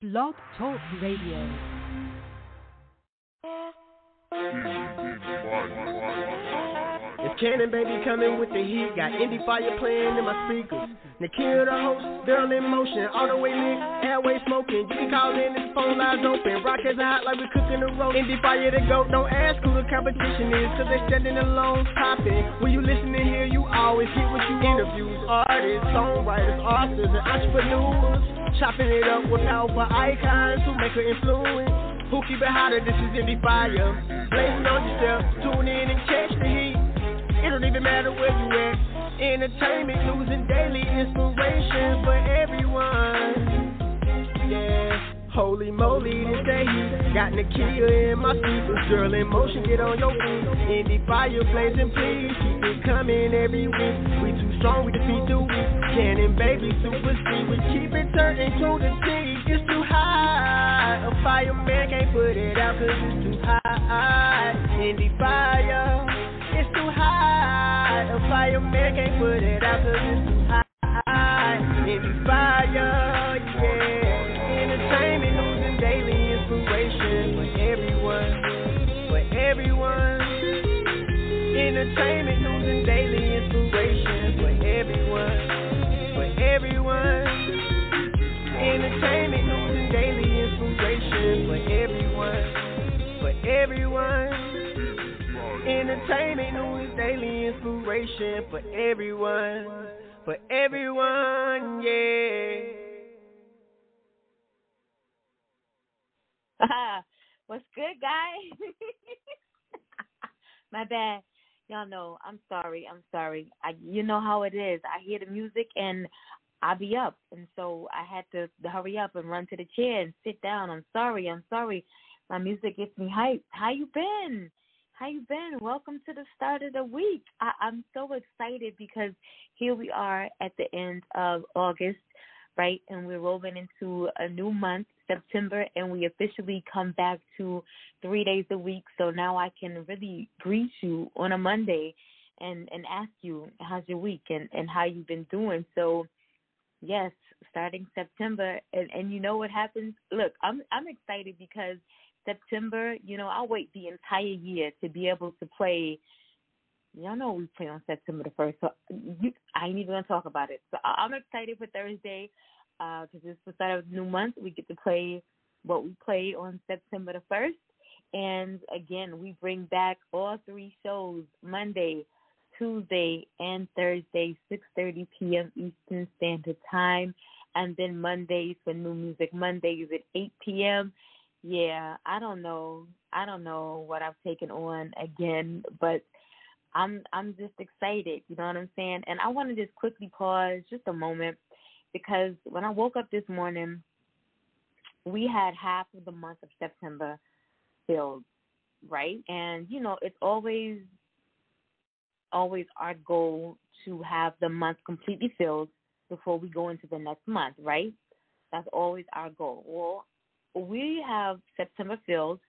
Blog Talk Radio. It's Cannon Baby coming with the heat. Got Endie Fiya playing in my speakers. Nikhil the host, girl in motion, all the way lit, airway smoking. You can call in, this phone lines open. Rockets hot like we cooking the roast. Endie Fiya the GOAT, don't ask who the competition is, cause they standing alone, popping. When you listening here, you always get what you want. Interviews, artists, songwriters, authors, and entrepreneurs. Chopping it up with powerful icons who make an influence. Who keep it hotter, this is Endie Fiya. Blazing on yourself, tune in and catch the heat. It don't even matter where you at. Entertainment, news, and daily inspiration for everyone. Yeah, holy moly, this day heat. Got Nakia in my speakers. Girl in motion, get on your feet. Endie Fiya blazing, please. Keep it coming every week. We too strong, we defeat the weak. Cannon Baby, super speed. We keep it turning to the T. It's too high. A fireman can't put it out cause it's too high. Endie Fiya. It's too high, a fireman can't put it out cause it's too high. Endie Fiya, yeah. Entertainment, news, and daily inspiration for everyone, for everyone. Entertainment, news, and daily inspiration for everyone, for everyone. Entertainment, news, and daily inspiration for everyone, for everyone. Entertainment, news, daily inspiration for everyone, yeah. What's good, guys? My bad. Y'all know, I'm sorry. You know how it is. I hear the music and I'll be up. And so I had to hurry up and run to the chair and sit down. I'm sorry. My music gets me hyped. How you been? Welcome to the start of the week. I'm so excited because here we are at the end of August, right? And we're rolling into a new month, September, and we officially come back to 3 days a week. So now I can really greet you on a Monday and ask you, how's your week and how you've been doing? So, yes, starting September, and you know what happens? Look, I'm excited because September, I'll wait the entire year to be able to play. Y'all know we play on September the 1st, so I ain't even going to talk about it. So I'm excited for Thursday because it's the start of the new month. We get to play what we play on September the 1st. And, again, we bring back all three shows, Monday, Tuesday, and Thursday, 6:30 p.m. Eastern Standard Time. And then Mondays for New Music Mondays at 8 p.m., yeah, I don't know what I've taken on again, but I'm just excited, you know what I'm saying? And I want to just quickly pause just a moment because when I woke up this morning, we had half of the month of September filled, right? And, it's always our goal to have the month completely filled before we go into the next month, right? That's always our goal. Well, we have September filled,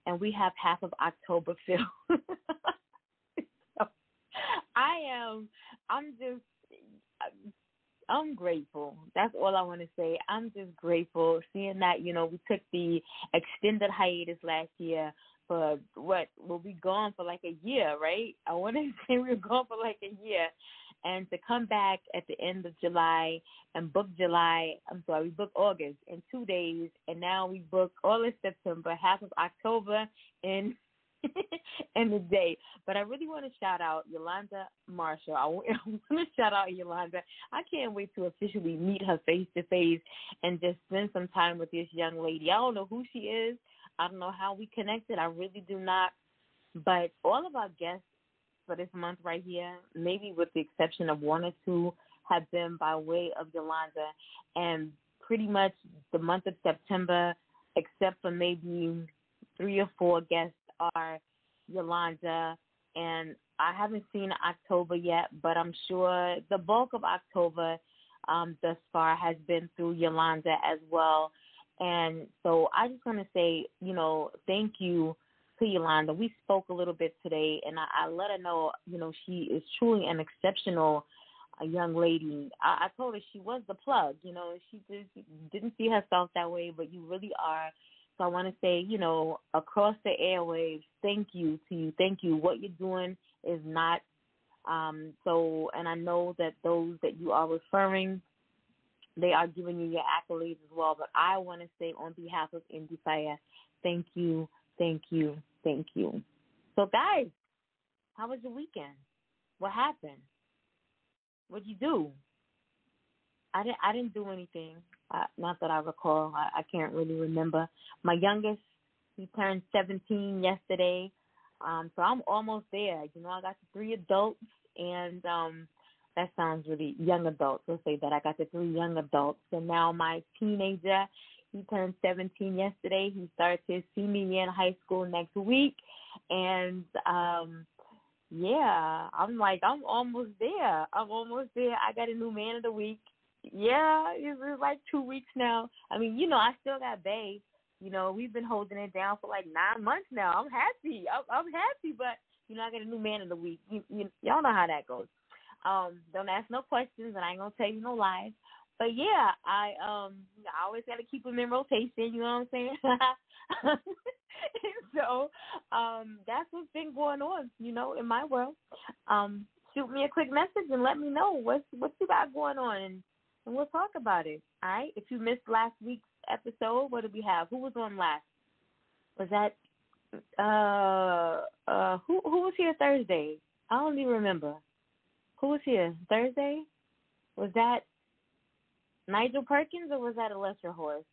and we have half of October filled. So I'm grateful. That's all I want to say. I'm just grateful seeing that, we took the extended hiatus last year for we'll be gone for like a year, right? I want to say we were gone for like a year. And to come back at the end of July and we booked August in 2 days, and now we book all of September, half of October, and a day. But I really want to shout out Yolanda Marshall. I want to shout out Yolanda. I can't wait to officially meet her face-to-face and just spend some time with this young lady. I don't know who she is. I don't know how we connected. I really do not. But all of our guests for this month right here, maybe with the exception of one or two, have been by way of Yolanda. And pretty much the month of September, except for maybe 3 or 4 guests, are Yolanda. And I haven't seen October yet, but I'm sure the bulk of October thus far has been through Yolanda as well. And so I just want to say, thank you to Yolanda. We spoke a little bit today, and I let her know, she is truly an exceptional a young lady. I told her she was the plug, you know, and she just didn't see herself that way, but you really are. So I want to say, you know, across the airwaves, thank you to you. Thank you. What you're doing is not and I know that those that you are referring, they are giving you your accolades as well. But I want to say on behalf of Endie Fiya, thank you, thank you, thank you. So, guys, how was your weekend? What happened? What'd you do? I didn't do anything. Not that I recall. I can't really remember. My youngest, he turned 17 yesterday. So I'm almost there. You know, I got the 3 adults, and that sounds really young adults. Let's say that I got the 3 young adults. And now my teenager, he turned 17 yesterday. He starts his senior year in high school next week. And, yeah, I'm almost there. I got a new man of the week. Yeah, it's like 2 weeks now. I mean, you know, I still got Bae. You know, we've been holding it down for like 9 months now. I'm happy. I'm happy, but, you know, I got a new man of the week. Y'all know how that goes. Don't ask no questions, and I ain't going to tell you no lies. But, yeah, I always got to keep them in rotation, you know what I'm saying? So that's what's been going on, you know, in my world. Shoot me a quick message and let me know what you got going on, and we'll talk about it, all right? If you missed last week's episode, what did we have? Who was on last? Was that who was here Thursday? I don't even remember. Who was here Thursday? Was that Nigel Perkins or was that Electra Horse?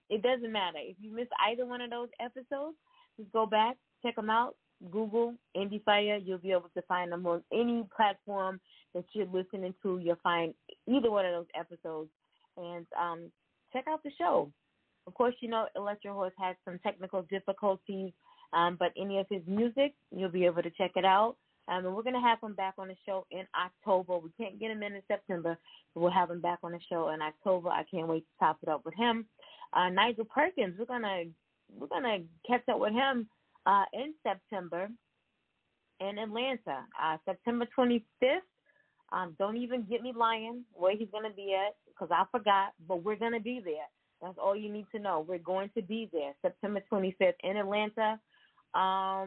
It doesn't matter. If you missed either one of those episodes, just go back, check them out. Google Endie Fiya. You'll be able to find them on any platform that you're listening to. You'll find either one of those episodes. And check out the show. Of course, you know, Electro Horse has some technical difficulties, but any of his music, you'll be able to check it out. And we're going to have him back on the show in October. We can't get him in September, but we'll have him back on the show in October. I can't wait to top it up with him. Nigel Perkins, we're gonna catch up with him in September in Atlanta, September 25th. Don't even get me lying where he's going to be at, because I forgot, but we're going to be there. That's all you need to know. We're going to be there, September 25th in Atlanta. I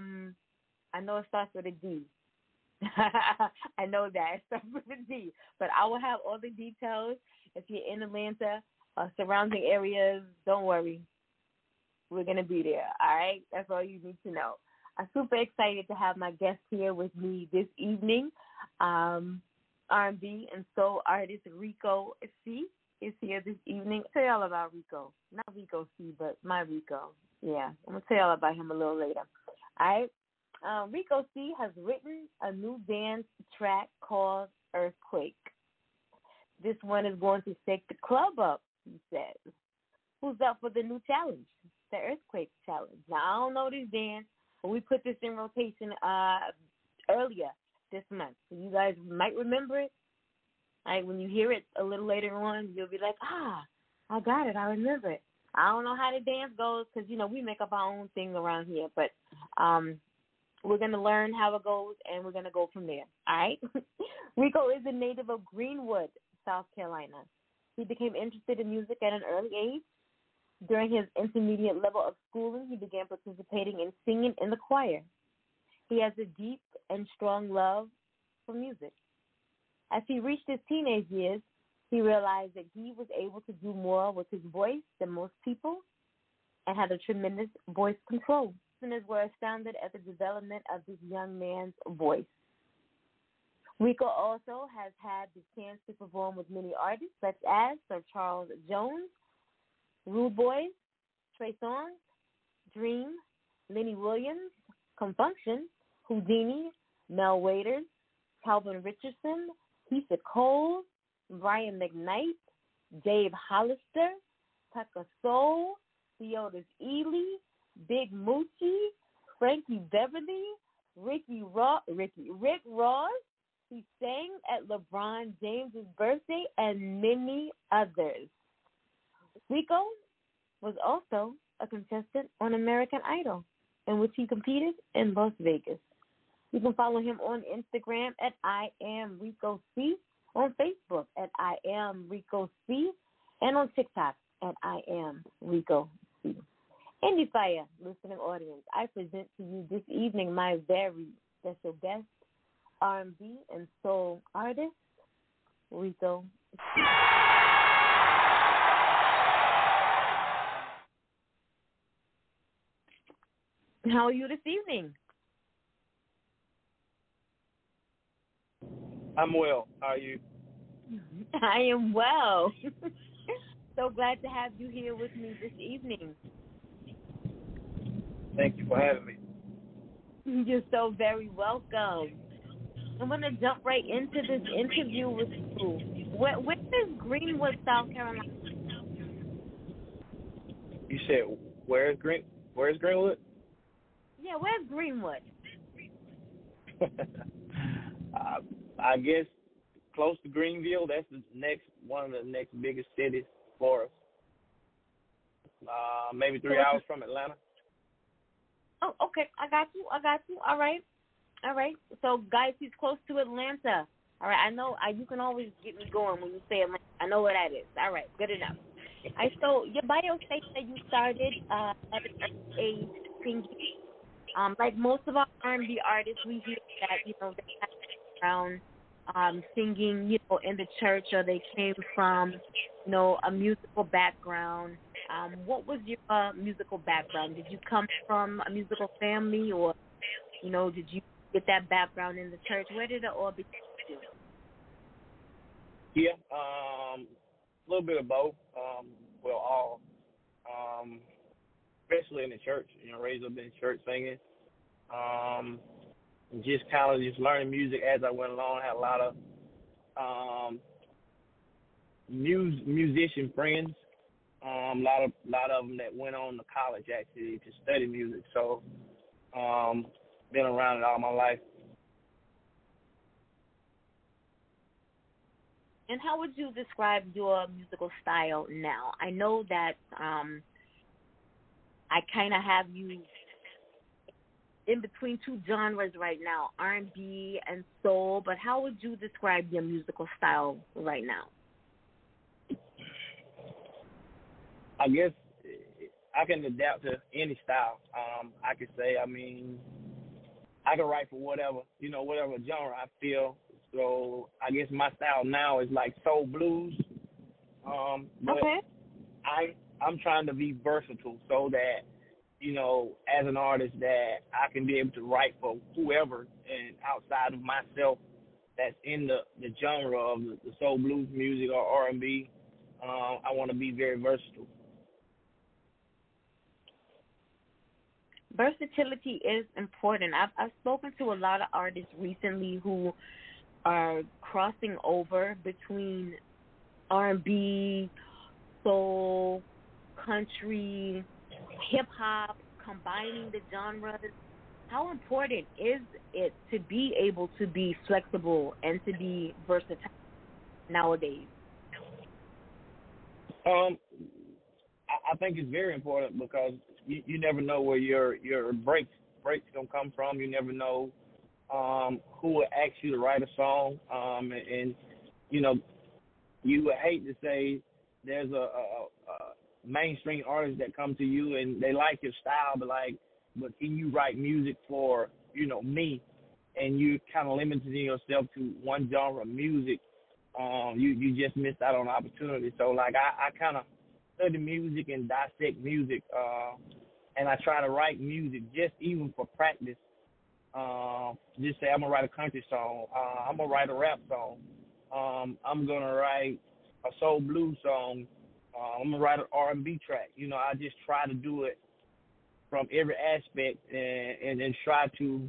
know it starts with a D. I know that. It starts with a D. But I will have all the details. If you're in Atlanta, surrounding areas, don't worry. We're going to be there, all right? That's all you need to know. I'm super excited to have my guest here with me this evening. R&B and soul artist Rico C is here this evening. I'll tell y'all about Rico. Not Rico C, but my Rico. Yeah, I'm going to tell y'all about him a little later. All right? Rico C has written a new dance track called Earthquake. This one is going to shake the club up, he says. Who's up for the new challenge, the Earthquake Challenge? Now, I don't know this dance, but we put this in rotation earlier this month. So you guys might remember it. Like when you hear it a little later on, you'll be like, I got it. I remember it. I don't know how the dance goes because, you know, we make up our own thing around here. But we're going to learn how it goes, and we're going to go from there. All right? Rico is a native of Greenwood, South Carolina. He became interested in music at an early age. During his intermediate level of schooling, he began participating in singing in the choir. He has a deep and strong love for music. As he reached his teenage years, he realized that he was able to do more with his voice than most people and had a tremendous voice control. Listeners were astounded at the development of this young man's voice. Rico also has had the chance to perform with many artists such as Sir Charles Jones, Rude Boys, Trey Songz, Dream, Lenny Williams, Funk Shun, Whodini, Mel Waiters, Calvin Richardson, Keisha Coles, Brian McKnight, Dave Hollister, Tucka Soul, Theodis Ealey, Big Mucci, Frankie Beverly, Rick Ross. He sang at LeBron James' birthday and many others. Rico was also a contestant on American Idol, in which he competed in Las Vegas. You can follow him on Instagram at I am Rico C, on Facebook at I am Rico C, and on TikTok at I am Rico C. Endie Fiya, listening audience, I present to you this evening my very special guest, R&B and soul artist, Rico C. How are you this evening? I'm well. How are you? I am well. So glad to have you here with me this evening. Thank you for having me. You're so very welcome. I'm going to jump right into this interview with you. Where is Greenwood, South Carolina? You said where's Greenwood? Yeah, where's Greenwood? I guess close to Greenville. That's one of the next biggest cities for us. Maybe 3 hours from Atlanta. Oh, okay. I got you. All right. So, guys, he's close to Atlanta. All right. I know you can always get me going when you say Atlanta. I know where that is. All right. Good enough. So your bio states that you started at an early age singing. Like most of our R&B artists, we hear that, they have around singing, in the church, or they came from, a musical background. What was your musical background? Did you come from a musical family, or, did you get that background in the church? Where did it all begin? Yeah, a little bit of both. All. Especially in the church, raised up in the church singing. Just kind of just learning music as I went along. I had a lot of musician friends. A lot of them that went on to college actually to study music. So, been around it all my life. And how would you describe your musical style now? I know that I kind of have you in between two genres right now, R&B and soul, but how would you describe your musical style right now? I guess I can adapt to any style. I could say, I can write for whatever genre I feel. So I guess my style now is like soul blues. But okay. I'm trying to be versatile so that, as an artist, that I can be able to write for whoever and outside of myself that's in the genre of the soul blues music or R&B. I want to be very versatile. Versatility is important. I've spoken to a lot of artists recently who are crossing over between R&B, soul, country, hip-hop, combining the genres. How important is it to be able to be flexible and to be versatile nowadays? I think it's very important because you never know where your breaks gonna come from. You never know who will ask you to write a song, and you would hate to say there's a mainstream artist that come to you and they like your style, but can you write music for me? And you kind of limiting yourself to one genre of music. You just missed out on an opportunity. So I kind of study music and dissect music, and I try to write music just even for practice. Just say I'm gonna write a country song. I'm gonna write a rap song. I'm gonna write a soul blues song. I'm gonna write an R&B track. I just try to do it from every aspect and then try to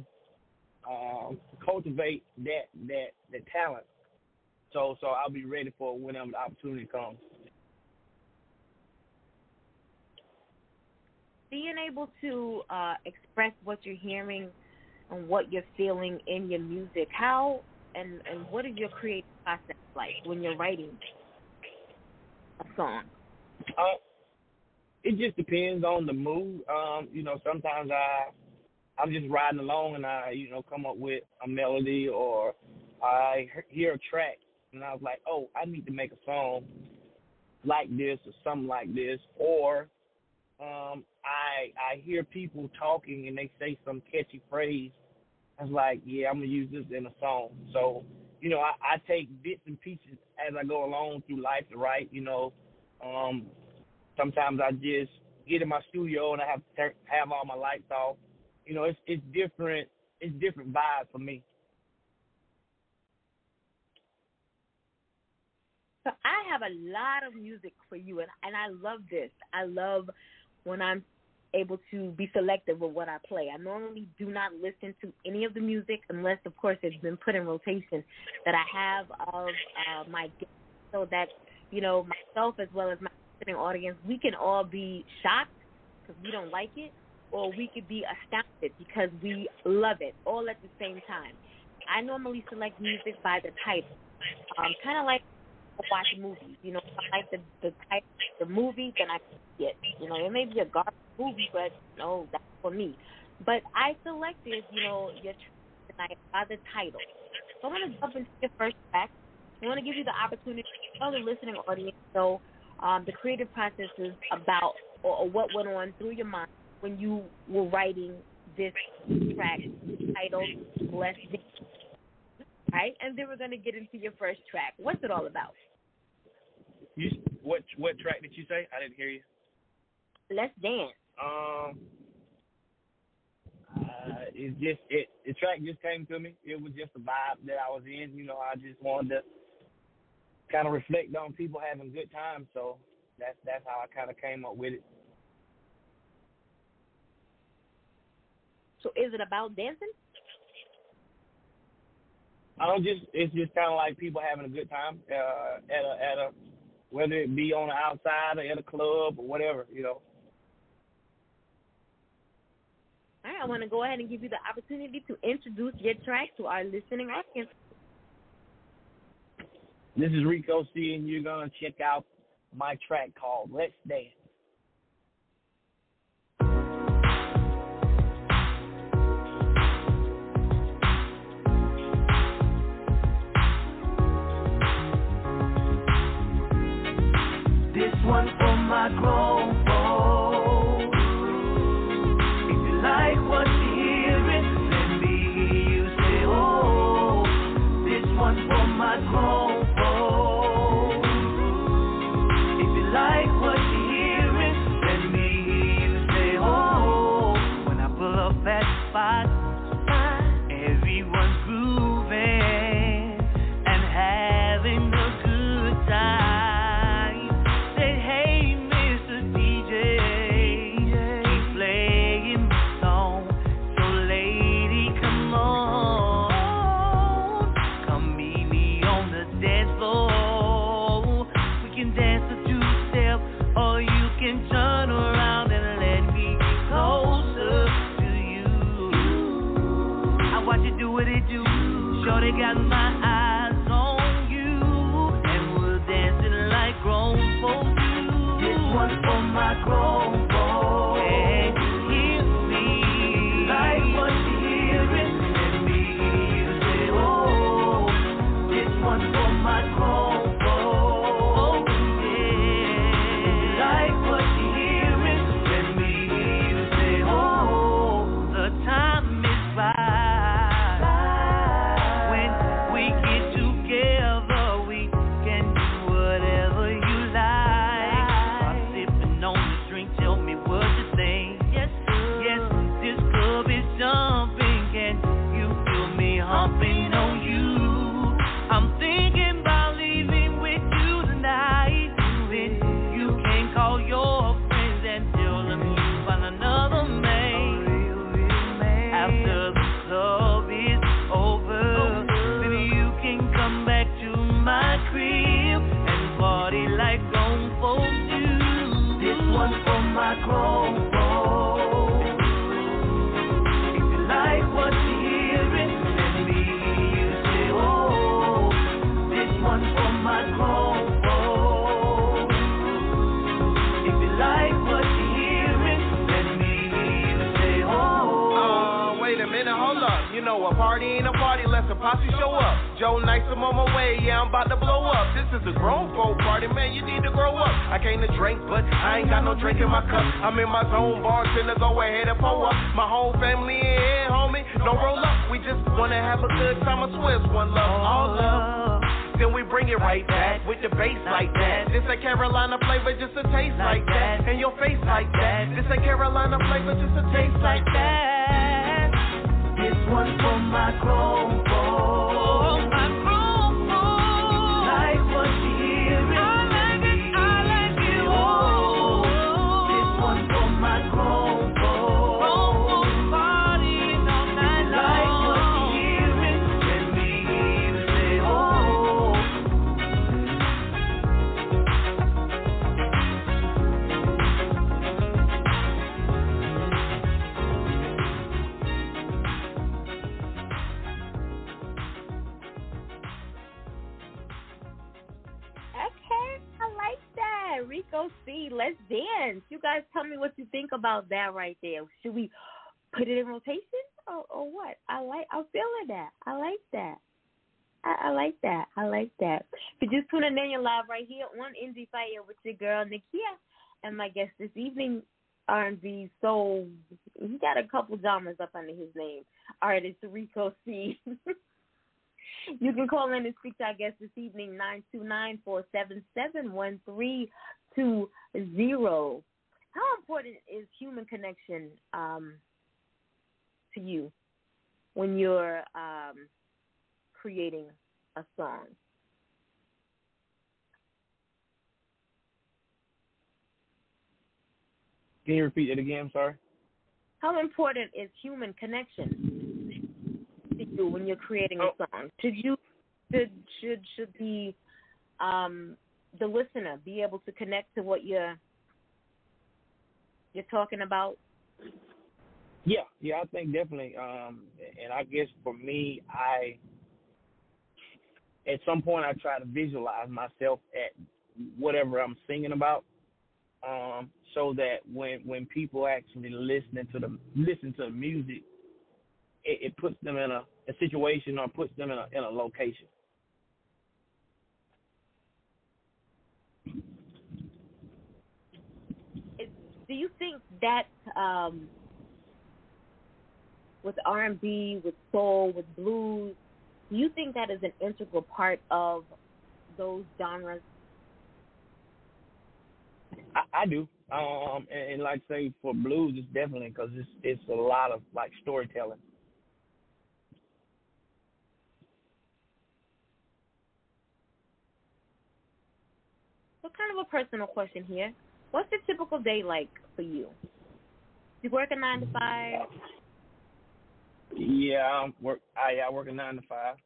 cultivate that talent. So I'll be ready for whenever the opportunity comes. Being able to express what you're hearing and what you're feeling in your music, how and what is your creative process like when you're writing a song? It just depends on the mood. Sometimes I'm just riding along and I come up with a melody, or I hear a track, and I was like, oh, I need to make a song like this or something like this, or I hear people talking and they say some catchy phrase. I was like, yeah, I'm going to use this in a song. So, you know, I take bits and pieces as I go along through life to write, you know. Sometimes I just get in my studio and I have to have all my lights off. You know, it's different vibes for me. So I have a lot of music for you, and I love this. I love when I'm able to be selective with what I play. I normally do not listen to any of the music unless, of course, it's been put in rotation that I have of my guests, so that, you know, myself as well as my listening audience, we can all be shocked because we don't like it, or we could be astounded because we love it, all at the same time. I normally select music by the title, kind of like watching movies. You know, if I like the type of the movie, then I see it. You know, it may be a garbage movie, but no, that's for me. But I selected, you know, your track tonight by the title. So I want to jump into your first track. I want to give you the opportunity to tell the listening audience so the creative process is about, or what went on through your mind when you were writing this track titled Blessed Day. Right? And then we're going to get into your first track. What's it all about? What track did you say? I didn't hear you. Let's Dance. The track just came to me. It was just a vibe that I was in. You know, I just wanted to kind of reflect on people having good times. So that's how I kind of came up with it. So is it about dancing? It's just kind of like people having a good time at a whether it be on the outside or at a club or whatever, you know. All right, I want to go ahead and give you the opportunity to introduce your track to our listening audience. This is Rico C, and you're gonna check out my track called Let's Dance. One for my grown folks. If you like what you're hearing, let me hear you say, oh. This one for my grown folks. If you like what you're hearing, let me hear you say, oh. When I pull up at the spot, everyone's grooving and having a good time. They got my eyes on you, and we're dancing like grown folks do. This one for my grown folks. And you hear me, like what you're hearing, let me hear you say, oh. This one for my grown folks. Yeah. Like what you're hearing, let me hear you say, oh. The time is right. posse show up. Joe Nice, I'm on my way, yeah, I'm about to blow up. This is a grown folk party, man, you need to grow up. I came to drink, but I ain't got no drink in my cup. I'm in my zone, bartender, go ahead and pour up. My whole family in here, homie, don't roll up. We just wanna have a good time, I swear it's one love, all love. Then we bring it right back with the bass like that. This a Carolina flavor, just a taste like that. And your face like that. This a Carolina flavor, just a taste like that. This one for my grown folks. My grown folks. Like what you hearing. I like it. Oh, this one for my grown folks. Grown folks partying all night long. Like what you hearing. Let me hear you say, oh. Rico C, let's dance. You guys tell me what you think about that right there. Should we put it in rotation or what? I'm feeling that. I like that. I like that. I like that. If you're just tuning in, you're live right here on Endie Fiya with your girl Nikia, and my guest this evening, R&B soul. He got a couple genres up under his name. Artist Rico C. You can call in and speak to our guest this evening, 929-477-1320. How important is human connection to you when you're creating a song? Can you repeat it again? I'm sorry. How important is human connection to you when you're creating a song? Should the listener be able to connect to what you're talking about? Yeah, I think definitely. And I guess for me, at some point I try to visualize myself at whatever I'm singing about, so that when people actually listen to the music, it puts them in a situation or puts them in a location. Do you think that with R&B, with soul, with blues, do you think that is an integral part of those genres? I do. And like say for blues, it's definitely because it's a lot of like storytelling. So kind of a personal question here. What's a typical day like for you? You work a 9 to 5? Yeah, I work a 9 to 5.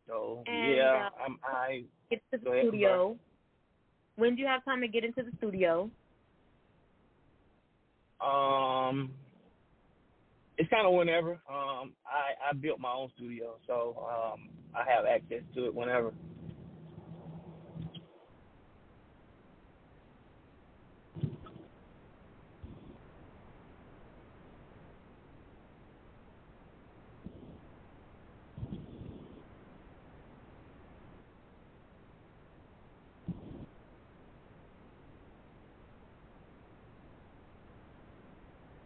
So and, I get to the studio. When do you have time to get into the studio? It's kind of whenever. I built my own studio, so I have access to it whenever.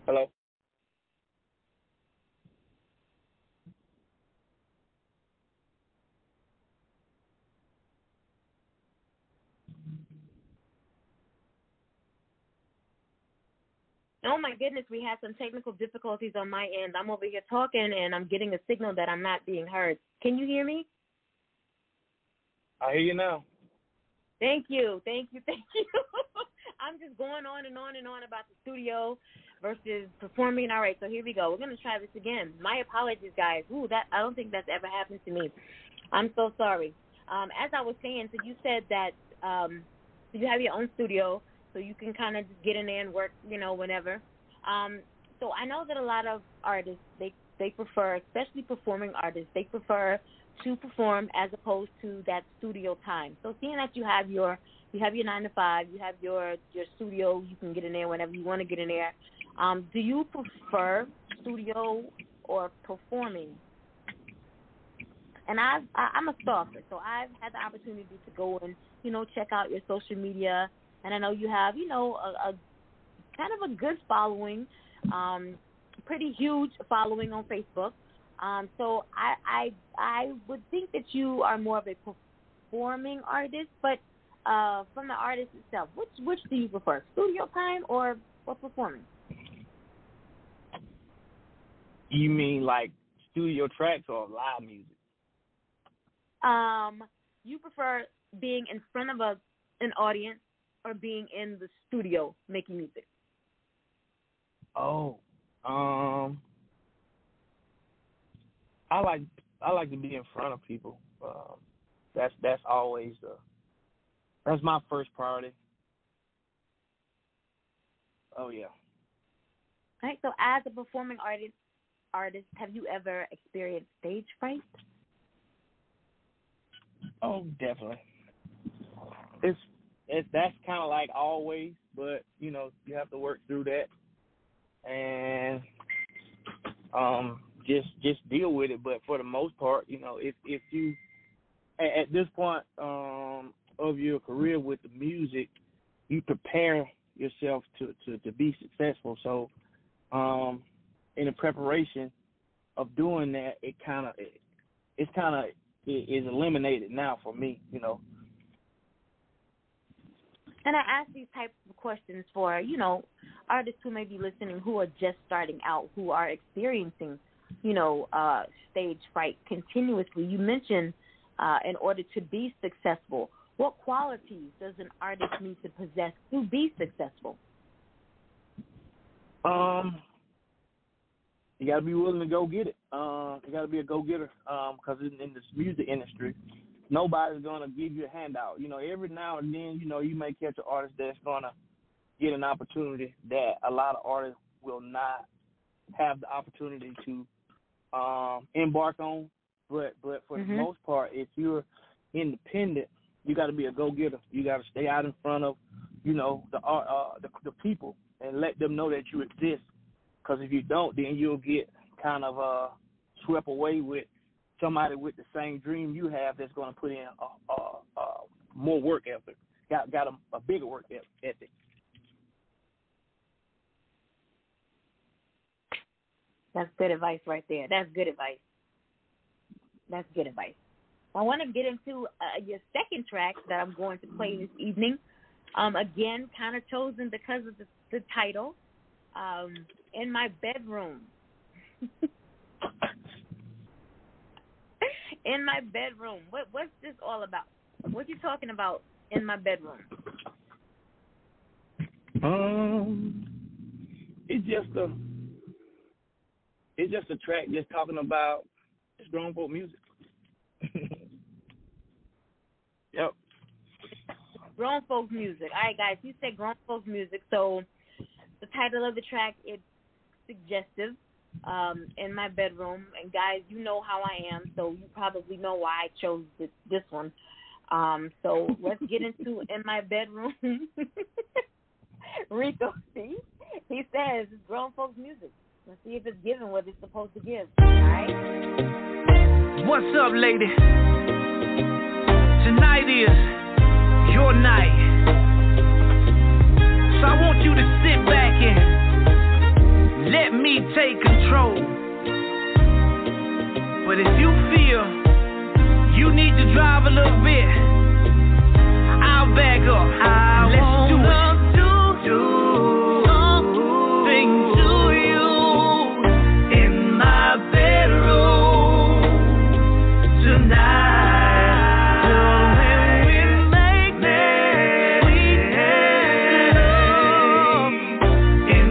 Hello? Oh, my goodness, we had some technical difficulties on my end. I'm over here talking, and I'm getting a signal that I'm not being heard. Can you hear me? I hear you now. Thank you. I'm just going on and on and on about the studio versus performing. All right, so here we go. We're going to try this again. My apologies, guys. I don't think that's ever happened to me. I'm so sorry. As I was saying, so you said that you have your own studio, so you can kind of just get in there and work, whenever. So I know that a lot of artists, they prefer, especially performing artists, they prefer to perform as opposed to that studio time. So seeing that you have your 9 to 5, you have your studio, you can get in there whenever you want to get in there. Do you prefer studio or performing And I'm a stalker, so I've had the opportunity to go and, check out your social media. And I know you have, a kind of a good following, pretty huge following on Facebook. So I would think that you are more of a performing artist, but from the artist itself, which do you prefer, studio time or performing? You mean like studio tracks or live music? You prefer being in front of an audience or being in the studio making music? Oh, I like to be in front of people. That's always that's my first priority. Oh yeah. All right. So, as a performing artist, have you ever experienced stage fright? Oh, definitely. That's kind of like always, but you have to work through that and just deal with it. But for the most part, if you at this point of your career with the music, you prepare yourself to be successful. So in the preparation of doing that, it is eliminated now for me, And I ask these types of questions for, artists who may be listening who are just starting out, who are experiencing, stage fright continuously. You mentioned in order to be successful, what qualities does an artist need to possess to be successful? You got to be willing to go get it. You got to be a go-getter because in this music industry, nobody's going to give you a handout. Every now and then, you may catch an artist that's going to get an opportunity that a lot of artists will not have the opportunity to embark on. But for the most part, if you're independent, you got to be a go-getter. You got to stay out in front of, the people and let them know that you exist. Because if you don't, then you'll get kind of swept away with somebody with the same dream you have that's going to put in more work ethic, got a bigger work ethic. That's good advice right there. That's good advice. I want to get into your second track that I'm going to play this evening. Again, kind of chosen because of the title, In My Bedroom. In my bedroom. What's this all about? What you talking about in my bedroom? It's just a track just talking about just grown folk music. Yep. Grown folk music. All right, guys. You said grown folk music, so the title of the track is suggestive. In my bedroom, and guys, you know how I am, so you probably know why I chose this one. So let's get into In My Bedroom. Rico C, he says it's grown folks music. Let's see if it's giving what it's supposed to give. All right. What's up, lady? Tonight is your night, so I want you to sit back and let me take control. But if you feel you need to drive a little bit, I'll back up. Let's do it. Thing to you in my bedroom tonight. In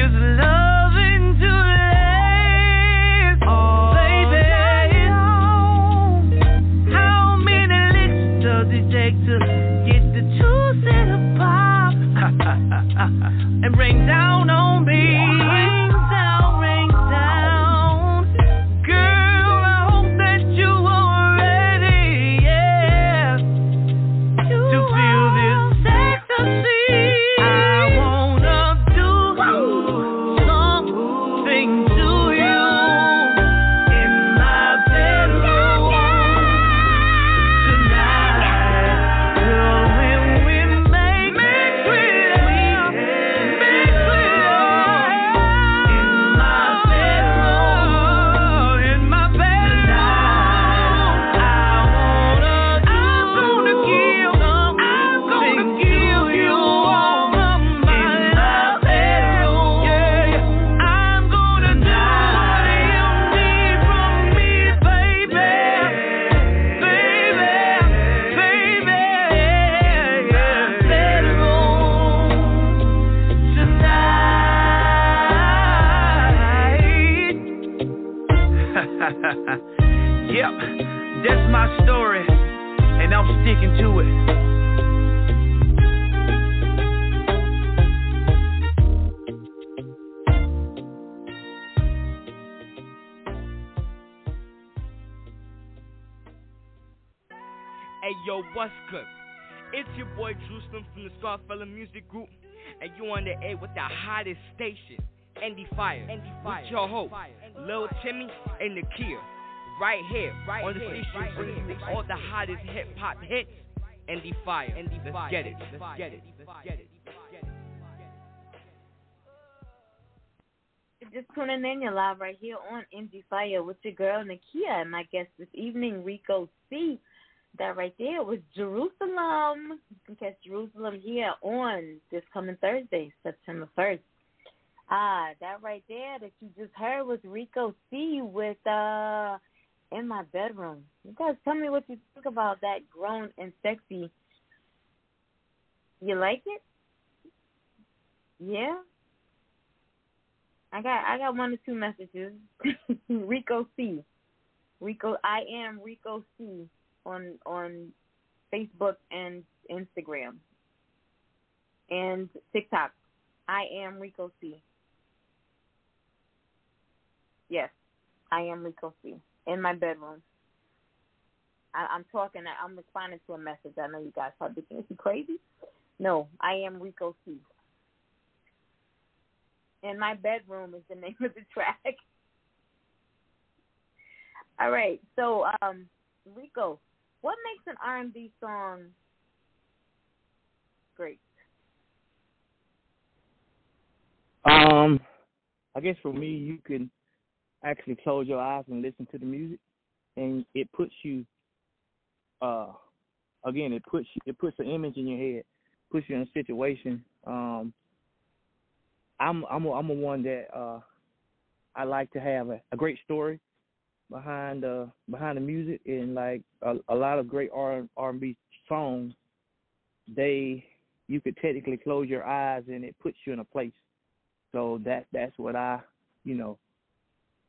this loving to last? Oh, baby, how many licks does it take to get the two set apart and rain down on me? Rain down. Girl, I hope that you are ready, yeah, to feel this ecstasy. I wanna do something to you in my bedroom tonight. Girl, when we make sweet love in my bedroom tonight. I'm gonna give you all of my love. Yeah, I'm gonna do what you need from me, baby. Bedroom tonight. Yep, that's my story, and I'm sticking to it. Hey yo, what's good? It's your boy Jerusalem from the Scarfella Music Group, and you on the air with the hottest station, Endie Fiya, with your host, Lil Timmy and Nakia, right here on the station bringing you all the hottest hip hop hits. Endie Fiya, let's get it. Just tuning in, you're live right here on Endie Fiya with your girl Nakia and my guest this evening, Rico C. That right there was Jerusalem. You can catch Jerusalem here on this coming Thursday, September 1st. That right there that you just heard was Rico C with In My Bedroom. You guys tell me what you think about that grown and sexy. You like it? Yeah? I got one or two messages. Rico C. I am Rico C on Facebook and Instagram and TikTok. I am Rico C. Yes, I am Rico C. In my bedroom. I'm responding to a message. I know you guys probably think, is he crazy? No, I am Rico C. In My Bedroom is the name of the track. All right, so Rico, what makes an R&B song great? I guess for me, you can actually close your eyes and listen to the music, and it puts you. Again, it puts an image in your head, puts you in a situation. I'm a one that I like to have a great story behind the music, and like a lot of great R&B songs, you could technically close your eyes and it puts you in a place. So that's what I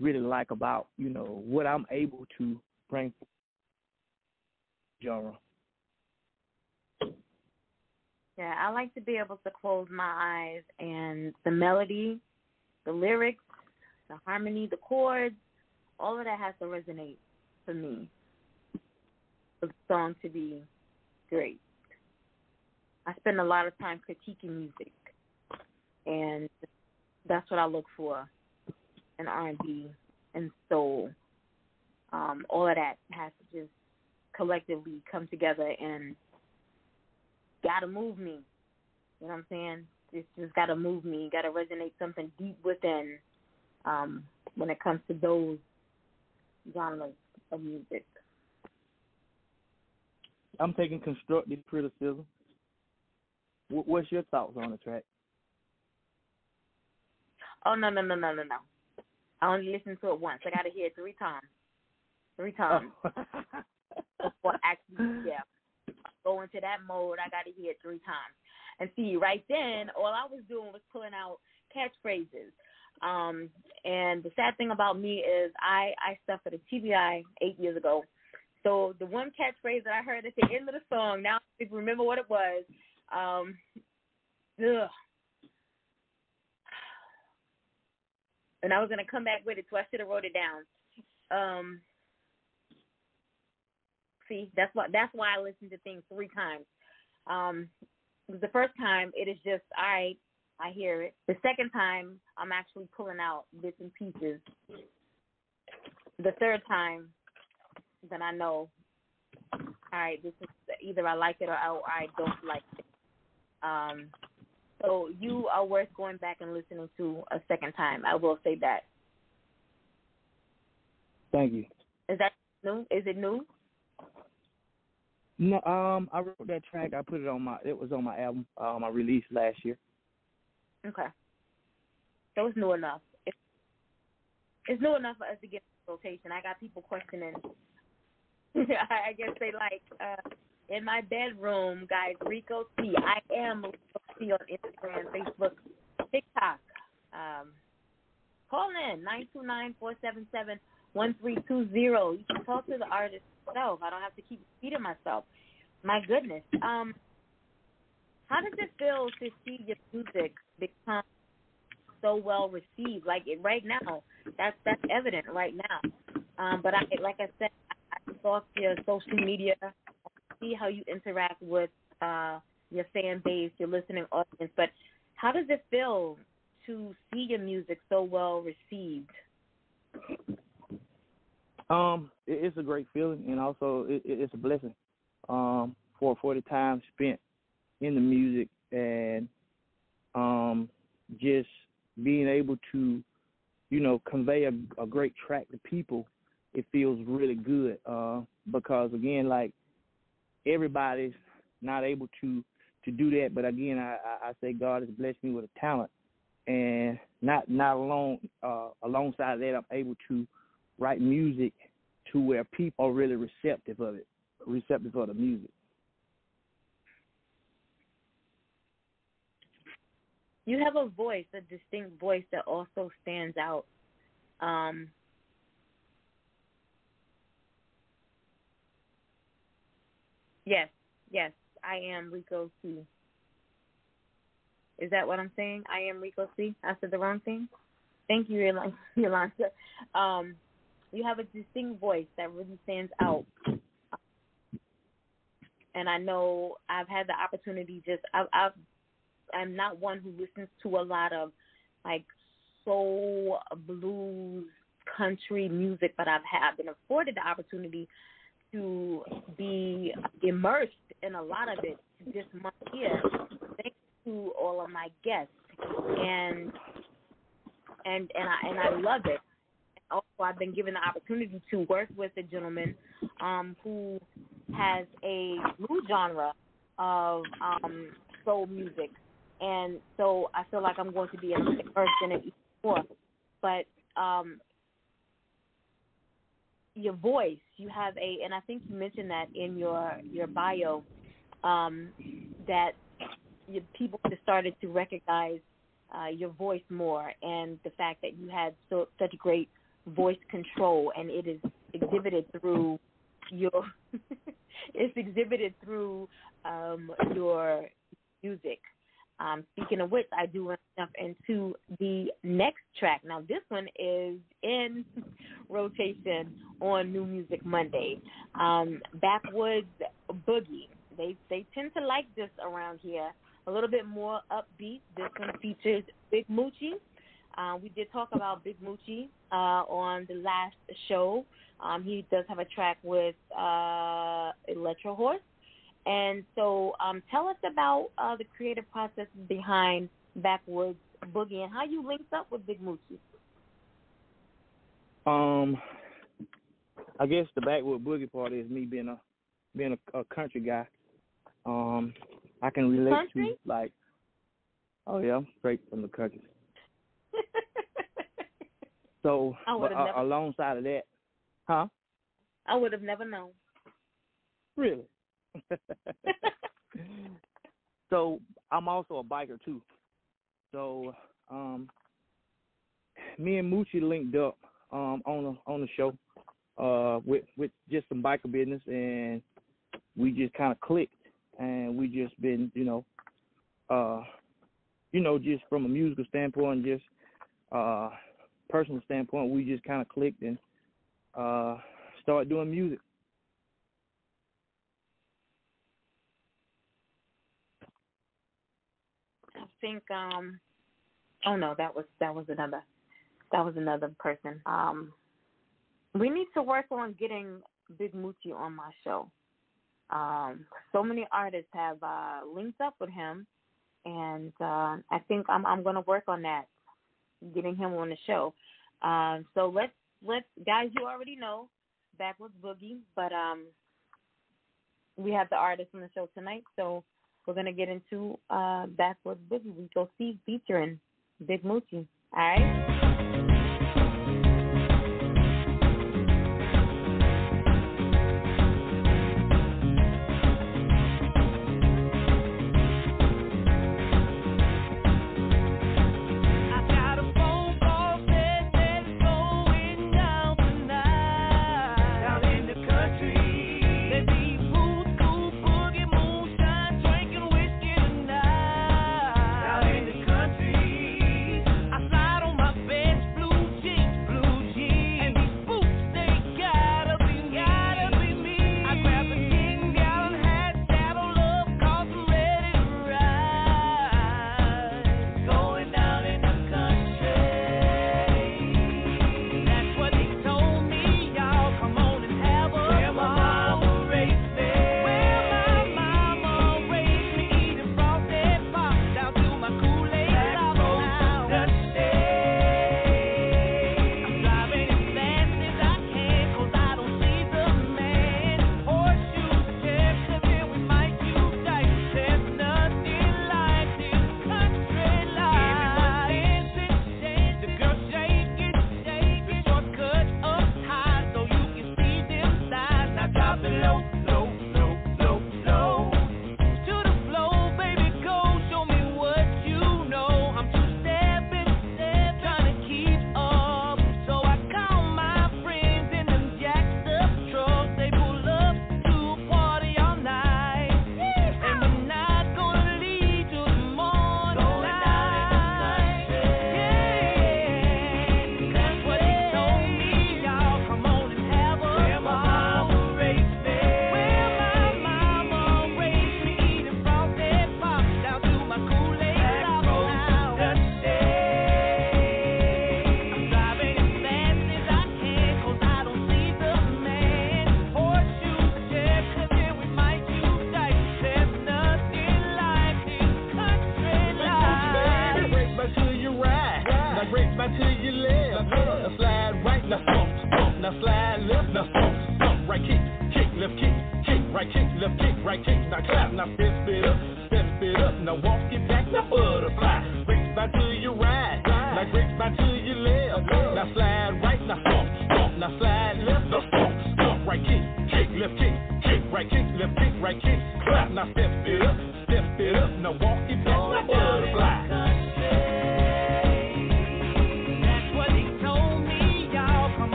really like about what I'm able to bring genre. Yeah, I like to be able to close my eyes and the melody, the lyrics, the harmony, the chords, all of that has to resonate for me for the song to be great. I spend a lot of time critiquing music, and that's what I look for in R&B and soul. All of that has to just collectively come together and gotta move me. You know what I'm saying? It's just gotta move me. Gotta resonate something deep within when it comes to those genres of music. I'm taking constructive criticism. What's your thoughts on the track? Oh, no. I only listened to it once. I got to hear it 3 times. 3 times. Before actually, go into that mode, I got to hear it 3 times. And see, right then, all I was doing was pulling out catchphrases. And the sad thing about me is I suffered a TBI 8 years ago. So the one catchphrase that I heard at the end of the song, now I can remember what it was. And I was going to come back with it, so I should have wrote it down. See, that's why I listen to things 3 times. The first time, it is just, all right, I hear it. The second time, I'm actually pulling out bits and pieces. The third time, then I know, all right, this is either I like it or I don't like it. So you are worth going back and listening to a second time. I will say that. Thank you. Is that new? Is it new? No, I wrote that track. I put it on it was on my album I released last year. Okay. So it's new enough. It's new enough for us to get rotation. I got people questioning. I guess they like, in my bedroom, guys, Rico C. I am Rico C on Instagram, Facebook, TikTok. Call in, 929-477-1320. You can talk to the artist yourself. I don't have to keep repeating myself. My goodness. How does it feel to see your music become so well received? Like right now, that's evident right now. But like I said, I saw your social media, see how you interact with your fan base, your listening audience. But how does it feel to see your music so well received? It's a great feeling, and also it's a blessing for the time spent in the music and just being able to, convey a great track to people. It feels really good because, again, like everybody's not able to do that. But, again, I say God has blessed me with a talent. And not alone alongside of that, I'm able to write music to where people are really receptive of the music. You have a voice, a distinct voice that also stands out. Yes, I am Rico C. Is that what I'm saying? I am Rico C. I said the wrong thing? Thank you, Yolanda. You have a distinct voice that really stands out. And I know I've had the opportunity I'm not one who listens to a lot of, like, soul, blues, country music, but I've been afforded the opportunity to be immersed in a lot of it this month here, thanks to all of my guests, and I love it. Also, I've been given the opportunity to work with a gentleman who has a new genre of soul music, and so I feel like I'm going to be immersed in it even more. But your voice, you have and I think you mentioned that in your bio, that people just started to recognize your voice more, and the fact that you had such great voice control, and it is exhibited through your your music. Speaking of which, I do want to jump into the next track. Now, this one is in rotation on New Music Monday. Backwoods Boogie. They tend to like this around here. A little bit more upbeat. This one features Big Mucci. We did talk about Big Mucci on the last show. He does have a track with Electro Horse. And so tell us about the creative process behind Backwoods Boogie and how you linked up with Big Mucci. I guess the Backwoods Boogie part is me being a country guy. I can relate country? To, like, oh yeah, I'm straight from the country. So alongside of that, huh? I would have never known. Really? So I'm also a biker too. So me and Mucci linked up on the show with just some biker business, and we just kind of clicked, and we just been just from a musical standpoint, just personal standpoint, we just kind of clicked and started doing music. I think that was another person. We need to work on getting Big Mucci on my show. So many artists have linked up with him, and I think I'm going to work on that, getting him on the show. So let's guys, you already know Backwoods Boogie, but we have the artist on the show tonight, so we're going to get into Backwoods Boogie. Rico C featuring Big Mucci. All right?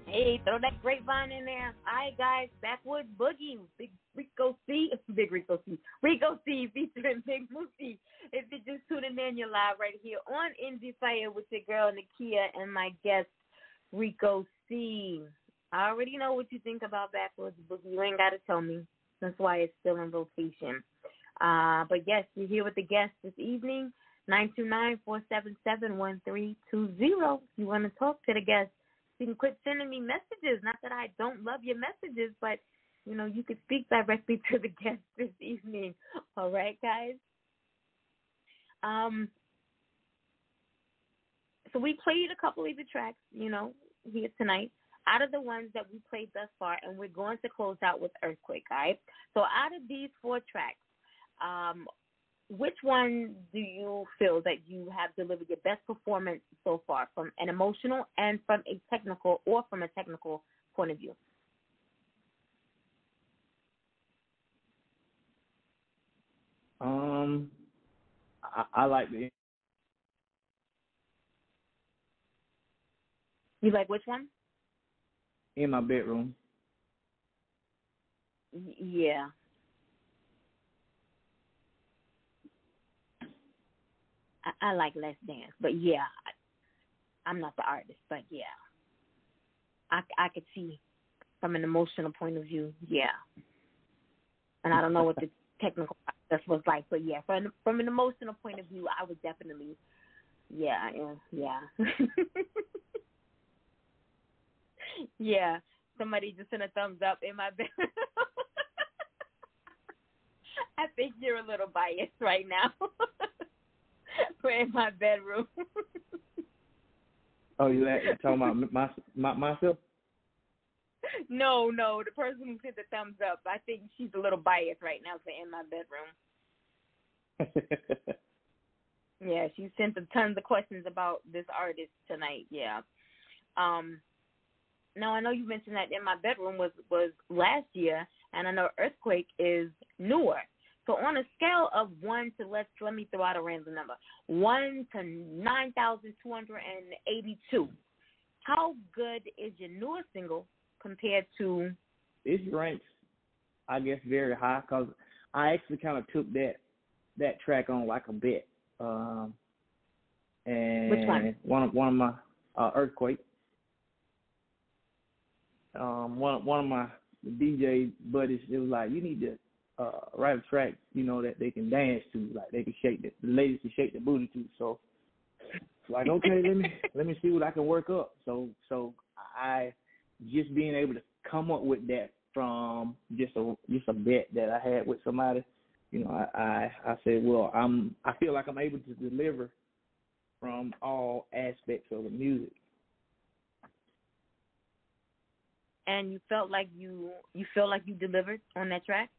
Hey, throw that grapevine in there. All right, guys, Backwoods Boogie, Rico C featuring Big Mucci. If you're just tuning in, you're live right here on Endie Fiya with your girl Nakia and my guest Rico C. I already know what you think about Backwoods Boogie. You ain't got to tell me. That's why it's still in rotation. But yes, you're here with the guest this evening, 929-477-1320. If you want to talk to the guest, you can quit sending me messages. Not that I don't love your messages, but, you know, you could speak directly to the guest this evening. All right, guys? So we played a couple of the tracks, you know, here tonight, out of the ones that we played thus far, and we're going to close out with Earthquake, all right? So out of these 4 tracks, which one do you feel that you have delivered your best performance so far, from an emotional and from a technical point of view? I like the. You like which one? In My Bedroom. Yeah. I like Let's Dance, but yeah, I'm not the artist, but yeah, I could see from an emotional point of view, yeah. And I don't know what the technical process was like, but yeah, from an emotional point of view, I would definitely, yeah. Yeah, somebody just sent a thumbs up in my bed. I think you're a little biased right now. We're in my bedroom. Oh, you talking about myself? No, the person who sent the thumbs up, I think she's a little biased right now for In My Bedroom. Yeah, she sent tons of questions about this artist tonight, yeah. Now, I know you mentioned that In My Bedroom was last year, and I know Earthquake is newer. So on a scale of 1 to, let me throw out a random number, 1 to 9,282, how good is your newer single compared to? It ranks, I guess, very high, because I actually kind of took that track on like a bet. And which one? One of my Earthquake. One of my DJ buddies, it was like, you need to write a track, you know, that they can dance to, like they can the ladies can shake their booty to. So it's like, okay, let me see what I can work up. So I just being able to come up with that from just a bet that I had with somebody, you know, I said, well, I feel like I'm able to deliver from all aspects of the music. And you felt like you delivered on that track?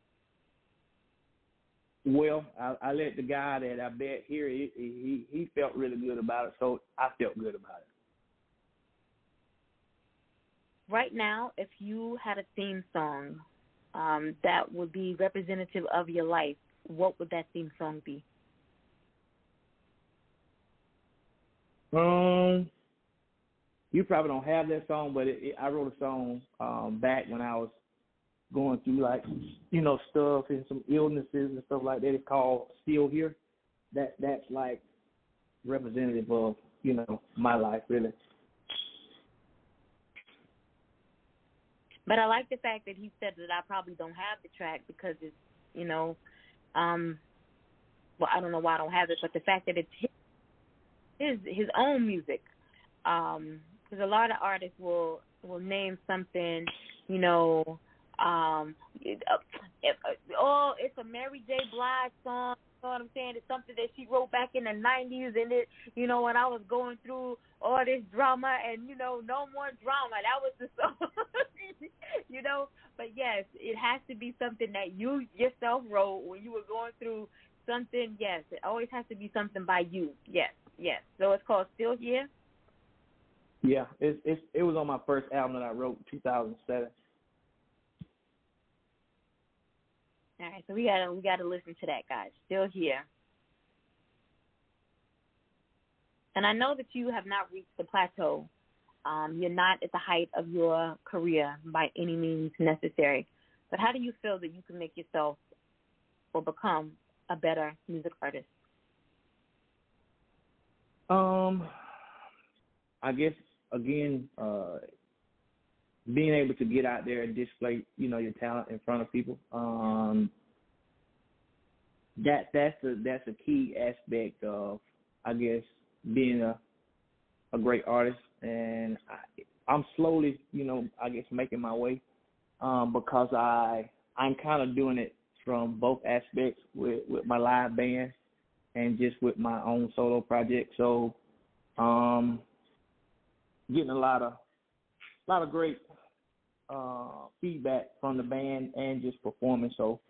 Well, I let the guy that I bet hear it. He felt really good about it, so I felt good about it. Right now, if you had a theme song that would be representative of your life, what would that theme song be? You probably don't have that song, but I wrote a song back when I was going through, like, you know, stuff and some illnesses and stuff like that. It's called Still Here. That's like representative of, you know, my life, really. But I like the fact that he said that I probably don't have the track because it's, you know, well, I don't know why I don't have it, but the fact that it's his own music. Because a lot of artists will name something, you know, it's a Mary J. Blige song. You know what I'm saying? It's something that she wrote back in the 90s, and it, you know, when I was going through all this drama, and, you know, no more drama. That was the song, you know. But yes, it has to be something that you yourself wrote when you were going through something. Yes, it always has to be something by you. Yes. So it's called Still Here. Yeah, it was on my first album that I wrote in 2007. All right, so we gotta listen to that, guys. Still Here. And I know that you have not reached the plateau. You're not at the height of your career by any means necessary. But how do you feel that you can make yourself or become a better music artist? I guess, again, being able to get out there and display, you know, your talent in front of people. that's a key aspect of, I guess, being a great artist. And I'm slowly, I guess, making my way because I'm kind of doing it from both aspects with my live band and just with my own solo project. So getting a lot of great feedback from the band and just performing. So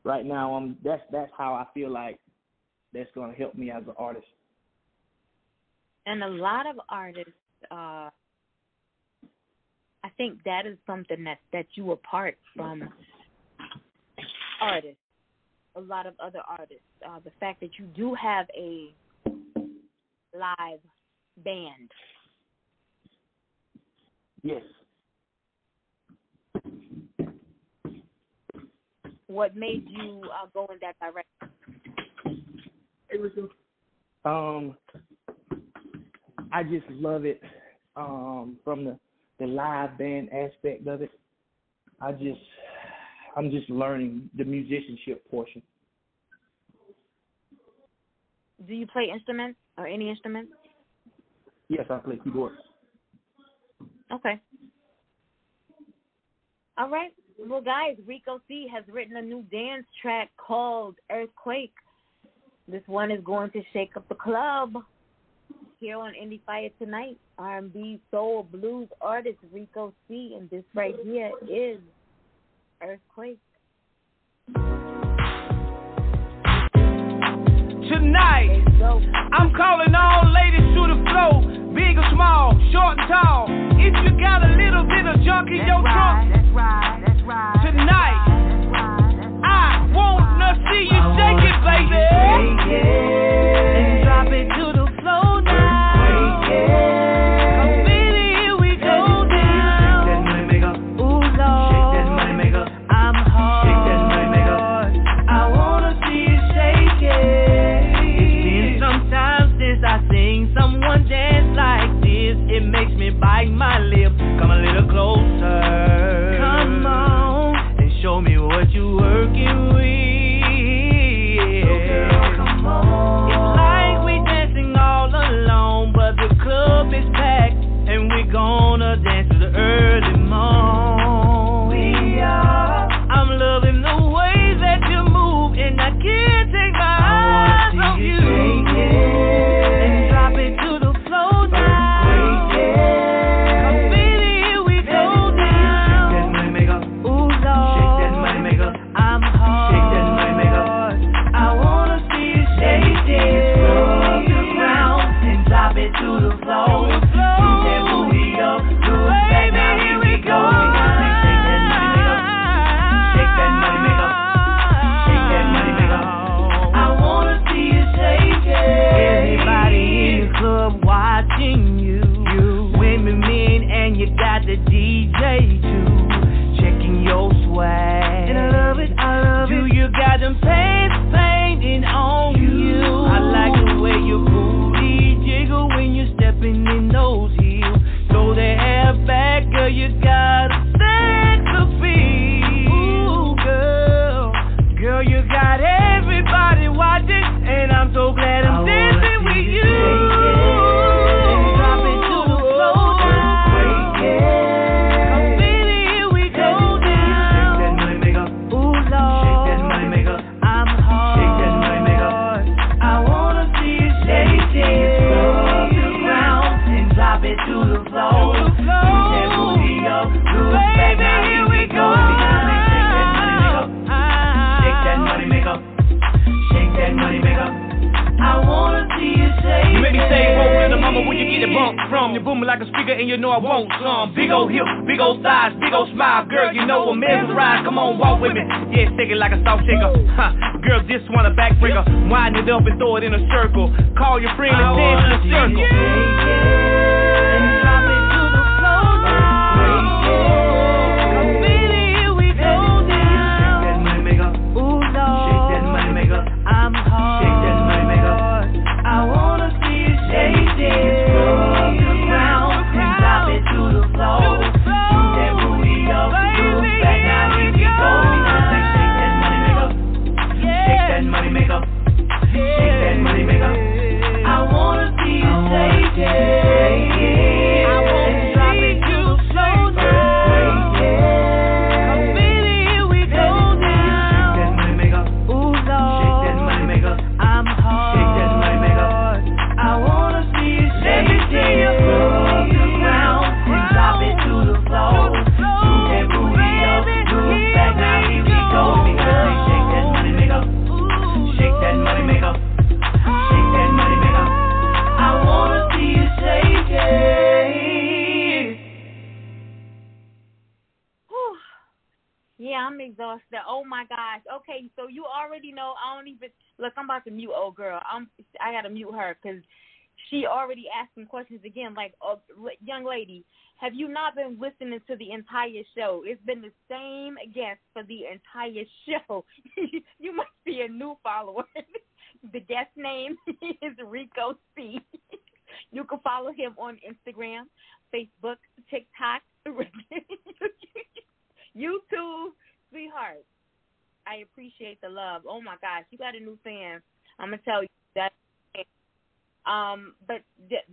right now, that's how I feel like that's going to help me as an artist. And a lot of artists, I think that is something that you apart from artists, a lot of other artists, the fact that you do have a live band. Yes. What made you go in that direction? Hey, Rico. I just love it from the live band aspect of it. I'm just learning the musicianship portion. Do you play instruments or any instruments? Yes, I play keyboard. Okay. All right. Well, guys, Rico C has written a new dance track called Earthquake. This one is going to shake up the club. Here on Endie Fiya tonight, R&B, soul, blues artist Rico C, and this right here is Earthquake. Tonight, I'm calling all ladies to the floor, big or small, short and tall. If you got a little bit of junk in your trunk, that's right. Tonight, I wanna see you shake it, baby. And drop it to the floor now. Come baby, here we go down. Shake that money maker. Ooh Lord. Shake that money maker. I'm hard. Shake that money maker. I wanna see you shake it. It's been some time since I seen someone dance like this. It makes me bite my lip. Come a little closer. Come on and show me what you working with. Come on. It's like we dancing all alone, but the club is packed and we gonna dance to the early morn. We are. I'm loving the way that you move, and I can't take my eyes off you. And drop it to the floor now. Come baby, here we go down. Shake that money maker. Ooh Lord. Shake that money maker. I'm hard. Shake that money maker. I wanna see you shake it. From the ground and drop it to the floor. Move that booty up, do it back now. Here we go. Shake that money maker. Shake that money maker. Shake that money maker. I wanna see you shake it. Everybody in the club watching you. Women, men, and you got the DJ too. Checking your swag. And I love it, I love it. Do you got them pants painted on you? I like the way your booty jiggle when you're stepping in those heels. Throw that hair back, girl, you got a sex appeal. Ooh, girl, you got everybody watching, and I'm so glad I'm dancing with you. Drop it to the floor now. Come baby, here we go down. Shake that money maker. Ooh Lord. Shake that money maker. I'm hard. Shake that money maker. I wanna see you shake it. From the ground and drop it to the floor. Move that booty up, do it back now. Here we go. Shake that money maker. Shake that money maker. I wanna see you shake it. You make me say, whoa, little mama, where you get it bump from? You're booming like a speaker and you know I want some. Big old hips, big old thighs, big old smile. Girl, you know I'm mesmerized. Come on, walk with me. Yeah, shake it like a soft shaker. Girl, this one a backbreaker. Wind it up and throw it in a circle. Call your friend and dance in a circle. And drop it to the floor now. Come baby, here we go down. Shake that money maker. Ooh Lord. Shake that money maker. I'm hard. Shake that money maker. I wanna see you shake it. From the ground and drop it to the floor. Shoot that booty up, do it back now. Here we go. Shake that money maker. Shake that money maker. exhausted. Oh my gosh. Okay, so you already know. I don't even look. I'm about to mute old girl. I gotta mute her because she already asking questions again. Like, young lady, have you not been listening to the entire show? It's been the same guest for the entire show. You must be a new follower. The guest name is Rico C. You can follow him on Instagram, Facebook, TikTok, YouTube. Sweetheart, I appreciate the love. Oh, my gosh, you got a new fan. I'm going to tell you that. But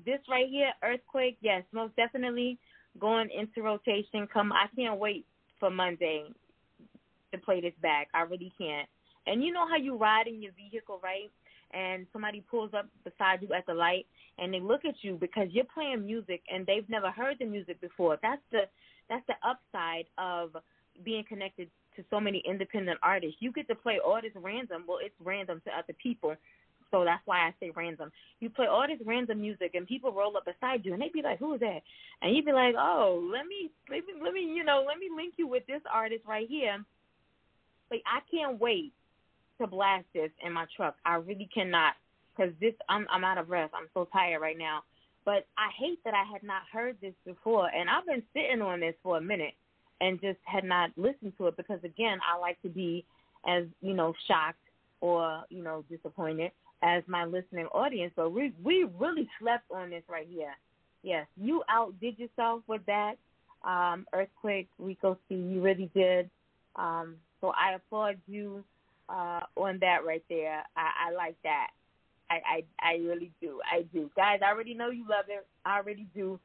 this right here, Earthquake, yes, most definitely going into rotation. I can't wait for Monday to play this back. I really can't. And you know how you ride in your vehicle, right? And somebody pulls up beside you at the light, and they look at you because you're playing music, and they've never heard the music before. That's the upside of being connected to so many independent artists. You get to play all this random. Well, it's random to other people, so that's why I say random. You play all this random music, and people roll up beside you, and they be like, "Who is that?" And you be like, "Oh, let me link you with this artist right here." But I can't wait to blast this in my truck. I really cannot, because I'm out of breath. I'm so tired right now. But I hate that I had not heard this before, and I've been sitting on this for a minute and just had not listened to it because, again, I like to be as, shocked or, disappointed as my listening audience. So we really slept on this right here. Yes, you outdid yourself with that, Earthquake, Rico C. You really did. So I applaud you on that right there. I like that. I really do. I do. Guys, I already know you love it. I already do.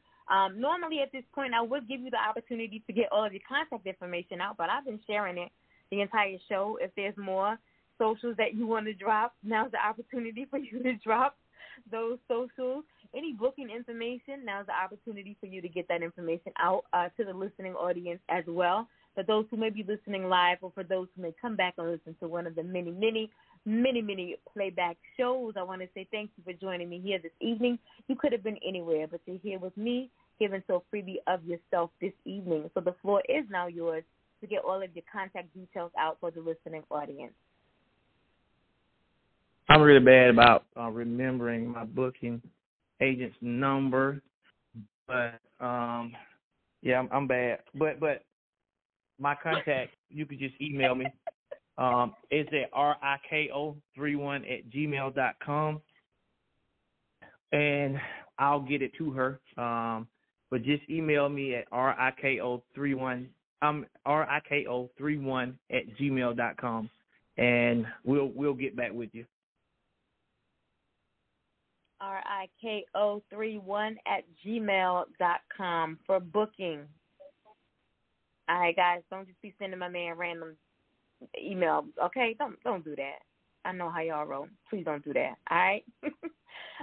Normally at this point, I would give you the opportunity to get all of your contact information out, but I've been sharing it the entire show. If there's more socials that you want to drop, now's the opportunity for you to drop those socials. Any booking information, now's the opportunity for you to get that information out to the listening audience as well. For those who may be listening live, or for those who may come back and listen to one of the many playback shows, I want to say thank you for joining me here this evening. You could have been anywhere, but you're here with me, giving so freely of yourself this evening. So the floor is now yours to get all of your contact details out for the listening audience. I'm really bad about remembering my booking agent's number, but yeah, I'm bad. But my contact, you could just email me. It's at riko31@gmail.com, and I'll get it to her. But just email me at riko31@gmail.com, and we'll get back with you. riko31@gmail.com for booking. All right, guys, don't just be sending my man random email, okay? Don't do that. I know how y'all roll. Please don't do that, all right?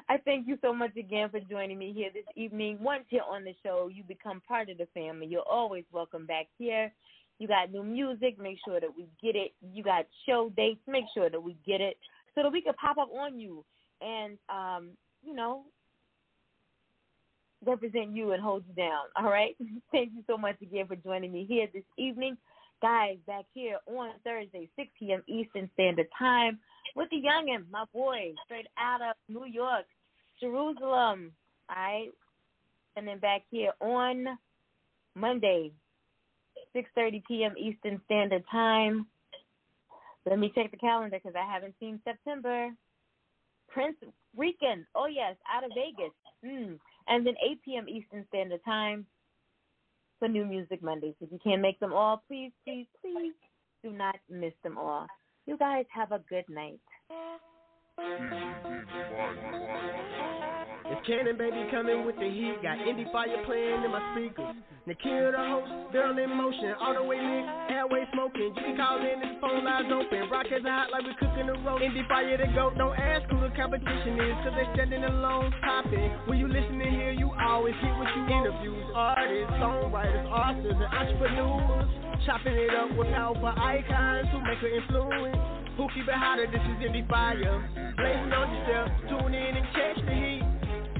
I thank you so much again for joining me here this evening. Once you're on the show, you become part of the family. You're always welcome back here. You got new music, make sure that we get it. You got show dates, make sure that we get it so that we can pop up on you and, represent you and hold you down, all right? Thank you so much again for joining me here this evening. Guys, back here on Thursday, 6 p.m. Eastern Standard Time with the youngin', my boy, straight out of New York, Jerusalem, all right? And then back here on Monday, 6:30 p.m. Eastern Standard Time. Let me check the calendar because I haven't seen September. Prince Rican, oh, yes, out of Vegas. And then 8 p.m. Eastern Standard Time for New Music Mondays. If you can't make them all, please, please, please do not miss them all. You guys have a good night. It's Cannon Baby coming with the heat. Got Endie Fiya playing in my speakers. Nikhil the host, girl in motion, all the way lit, airway smoking. You can call in, this phone lines open. Rockets hot like we cooking the roast. Endie Fiya the GOAT, don't ask who the competition is, cause they standing alone popping. When you listen to hear, you always get what you interviews. Artists, songwriters, authors, and entrepreneurs. Chopping it up with powerful icons who make an influence. Who keep it hotter, this is Endie Fiya. Blazing on yourself, tune in and catch the heat.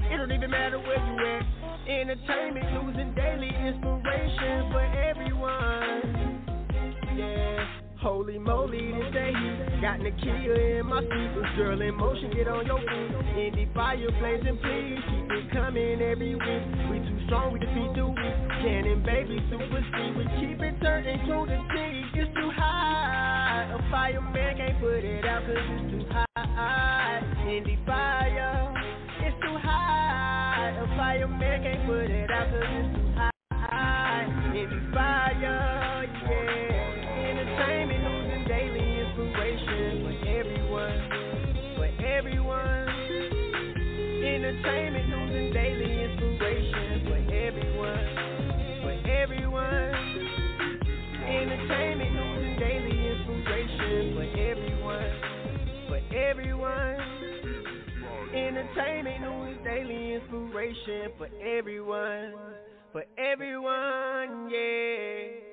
It don't even matter where you at. Entertainment, news, and daily inspiration for everyone. Yeah. Holy moly, this that heat. Got Nakia in my speakers. Girl in motion, get on your feet. Endie Fiya blazing, please. Keep it coming every week. We too strong, we defeat the weak. Cannon baby, super speed. We keep it turning to the T. It's too high. A fireman can't put it out 'cause it's too high. Endie Fiya, it's too high. A fireman can't put it out 'cause it's too high. Endie Fiya, yeah. Entertainment, news, and daily inspiration for everyone. For everyone. Entertainment, news, and daily inspiration for everyone. For everyone. Entertainment, news, and daily inspiration for everyone. For everyone. Entertainment, news, daily inspiration for everyone. For everyone, yeah.